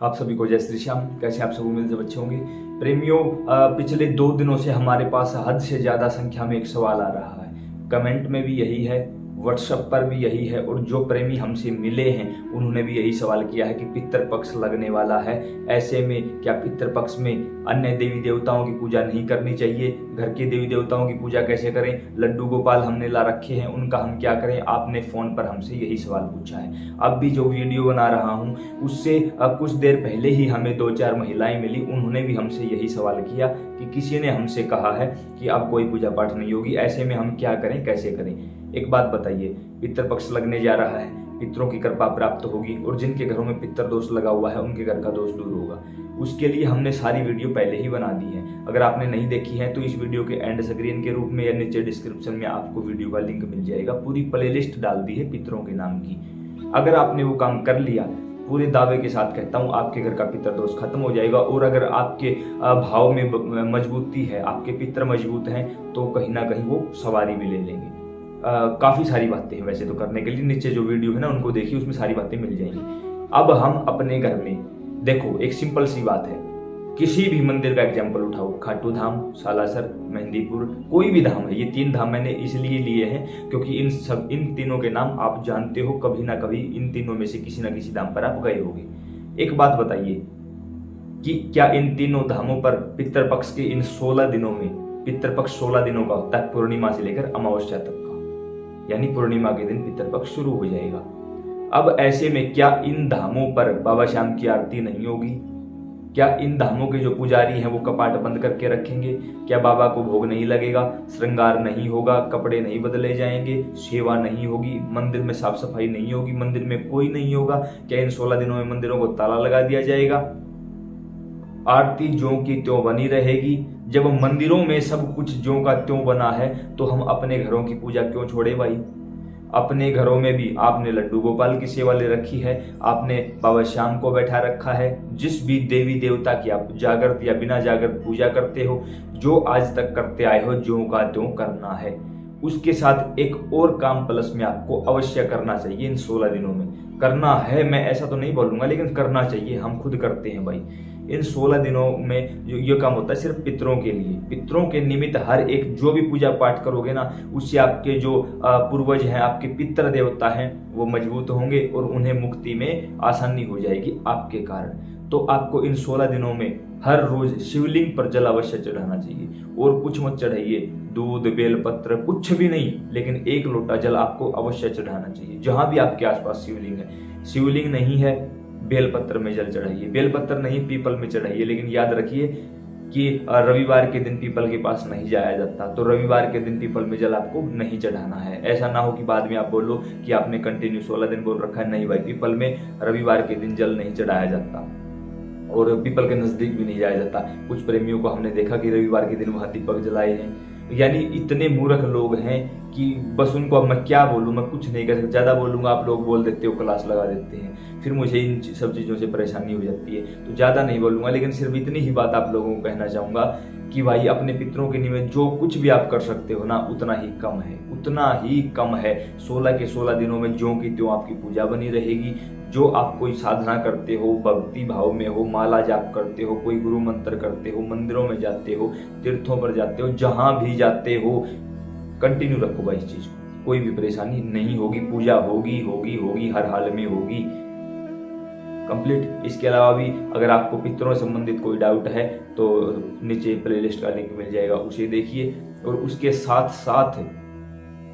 आप सभी को जय श्री श्याम। कैसे आप सब उम्मीद से अच्छे होंगे। प्रेमियों, पिछले 2 दिनों से हमारे पास हद से ज्यादा संख्या में एक सवाल आ रहा है। कमेंट में भी यही है, व्हाट्सएप पर भी यही है, और जो प्रेमी हमसे मिले हैं उन्होंने भी यही सवाल किया है कि पितृपक्ष लगने वाला है, ऐसे में क्या पितृपक्ष में अन्य देवी देवताओं की पूजा नहीं करनी चाहिए? घर के देवी देवताओं की पूजा कैसे करें? लड्डू गोपाल हमने ला रखे हैं, उनका हम क्या करें? आपने फोन पर हमसे यही सवाल पूछा है। अब भी जो वीडियो बना रहा हूं उससे कुछ देर पहले ही हमें 2-4 महिलाएं मिली, उन्होंने भी हमसे यही सवाल किया कि किसी ने हमसे कहा है कि अब कोई पूजा पाठ नहीं होगी, ऐसे में हम क्या करें, कैसे करें? एक बात बताइए, पितृपक्ष लगने जा रहा है, पितरों की कृपा प्राप्त होगी और जिनके घरों में पितृ दोष लगा हुआ है उनके घर का दोष दूर होगा। उसके लिए हमने सारी वीडियो पहले ही बना दी है। अगर आपने नहीं देखी है तो इस वीडियो के एंड स्क्रीन के रूप में या नीचे डिस्क्रिप्शन में आपको वीडियो का लिंक मिल जाएगा। पूरी प्लेलिस्ट डाल दी है पितरों के नाम की। अगर आपने वो काम कर लिया, पूरे दावे के साथ कहता हूँ आपके घर का पितृ दोष खत्म हो जाएगा। और अगर आपके भाव में मजबूती है, आपके पितृ मजबूत हैं, तो कहीं ना कहीं वो सवारी भी ले लेंगे। काफी सारी बातें हैं वैसे तो करने के लिए, नीचे जो वीडियो है ना उनको देखिए, उसमें सारी बातें मिल जाएंगी। अब हम अपने घर में देखो, एक सिंपल सी बात है, किसी भी मंदिर का एग्जाम्पल उठाओ, खाटू धाम, सालासर, मेहंदीपुर, कोई भी धाम है। ये 3 धाम मैंने इसलिए लिए हैं क्योंकि इन तीनों के नाम आप जानते हो, कभी ना कभी इन तीनों में से किसी ना किसी धाम पर आप गए होंगे। एक बात बताइए कि क्या इन तीनों धामों पर पितृपक्ष के इन 16 दिनों में, पितृपक्ष 16 दिनों का होता है, पूर्णिमा से लेकर अमावस्या तक का, यानी पूर्णिमा के दिन पितृपक्ष शुरू हो जाएगा। अब ऐसे में क्या इन धामों पर बाबा श्याम की आरती नहीं होगी? क्या इन धामों के जो पुजारी हैं वो कपाट बंद करके रखेंगे? क्या बाबा को भोग नहीं लगेगा? श्रृंगार नहीं होगा? कपड़े नहीं बदले जाएंगे? सेवा नहीं होगी? मंदिर में साफ सफाई नहीं होगी? मंदिर में कोई नहीं होगा? क्या इन 16 दिनों में मंदिरों को ताला लगा दिया जाएगा? आरती ज्यों की त्यों बनी रहेगी। जब मंदिरों में सब कुछ ज्यों का त्यों बना है तो हम अपने घरों की पूजा क्यों छोड़े भाई? अपने घरों में भी आपने लड्डू गोपाल की सेवा ले रखी है, आपने बाबा श्याम को बैठा रखा है। जिस भी देवी देवता की आप जागृत या बिना जागृत पूजा करते हो, जो आज तक करते आए हो, ज्यों का त्यों करना है। उसके साथ एक और काम प्लस में आपको अवश्य करना चाहिए। इन 16 दिनों में करना है, मैं ऐसा तो नहीं बोलूंगा, लेकिन करना चाहिए। हम खुद करते हैं भाई। इन 16 दिनों में ये काम होता है सिर्फ पितरों के लिए। पितरों के निमित्त हर एक जो भी पूजा पाठ करोगे ना, उससे आपके जो पूर्वज हैं, आपके पितृ देवता हैं, वो मजबूत होंगे और उन्हें मुक्ति में आसानी हो जाएगी आपके कारण। तो आपको इन 16 दिनों में हर रोज शिवलिंग पर जल अवश्य चढ़ाना चाहिए। और कुछ मत चढ़ाइए, दूध, बेलपत्र, कुछ भी नहीं, लेकिन 1 लोटा जल आपको अवश्य चढ़ाना चाहिए। जहां भी आपके आसपास शिवलिंग है, शिवलिंग नहीं है, बेलपत्र में जल चढ़ाइए। बेलपत्र नहीं, पीपल में चढ़ाइए। लेकिन याद रखिए कि रविवार के दिन पीपल के पास नहीं जाया जाता, तो रविवार के दिन पीपल में जल आपको नहीं चढ़ाना है। ऐसा ना हो कि बाद में आप बोलो कि आपने कंटिन्यू 16 दिन बोल रखा है। नहीं भाई, पीपल में रविवार के दिन जल नहीं चढ़ाया जाता और पीपल के नजदीक भी नहीं जाया जाता। कुछ प्रेमियों को हमने देखा कि रविवार के दिन वहां दीपक जलाए हैं। यानी इतने मूर्ख लोग हैं कि बस उनको अब मैं क्या बोलूं, मैं कुछ नहीं कर सकता। ज्यादा बोलूंगा आप लोग बोल देते हो, क्लास लगा देते हैं, फिर मुझे इन सब चीजों से परेशानी हो जाती है। तो ज्यादा नहीं बोलूंगा, लेकिन सिर्फ इतनी ही बात आप लोगों को कहना चाहूंगा कि भाई अपने पितरों के निमित्त जो कुछ भी आप कर सकते हो ना, उतना ही कम है, उतना ही कम है। 16 के 16 दिनों में ज्यों की त्यों आपकी पूजा बनी रहेगी। जो आप कोई साधना करते हो, भक्ति भाव में हो, माला जाप करते हो, कोई गुरु मंत्र करते हो, मंदिरों में जाते हो, तीर्थों पर जाते हो, जहां भी जाते हो, कंटिन्यू रखो भाई इस चीज को। कोई भी परेशानी नहीं होगी, पूजा होगी होगी होगी, हर हाल में होगी कंप्लीट। इसके अलावा भी अगर आपको पितरों से संबंधित कोई डाउट है तो नीचे प्लेलिस्ट का लिंक मिल जाएगा, उसे देखिए। और उसके साथ साथ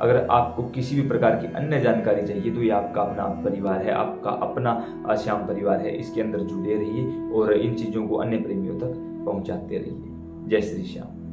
अगर आपको किसी भी प्रकार की अन्य जानकारी चाहिए तो ये आपका अपना परिवार है, आपका अपना श्याम परिवार है। इसके अंदर जुड़े रहिए और इन चीजों को अन्य प्रेमियों तक पहुंचाते रहिए। जय श्री श्याम।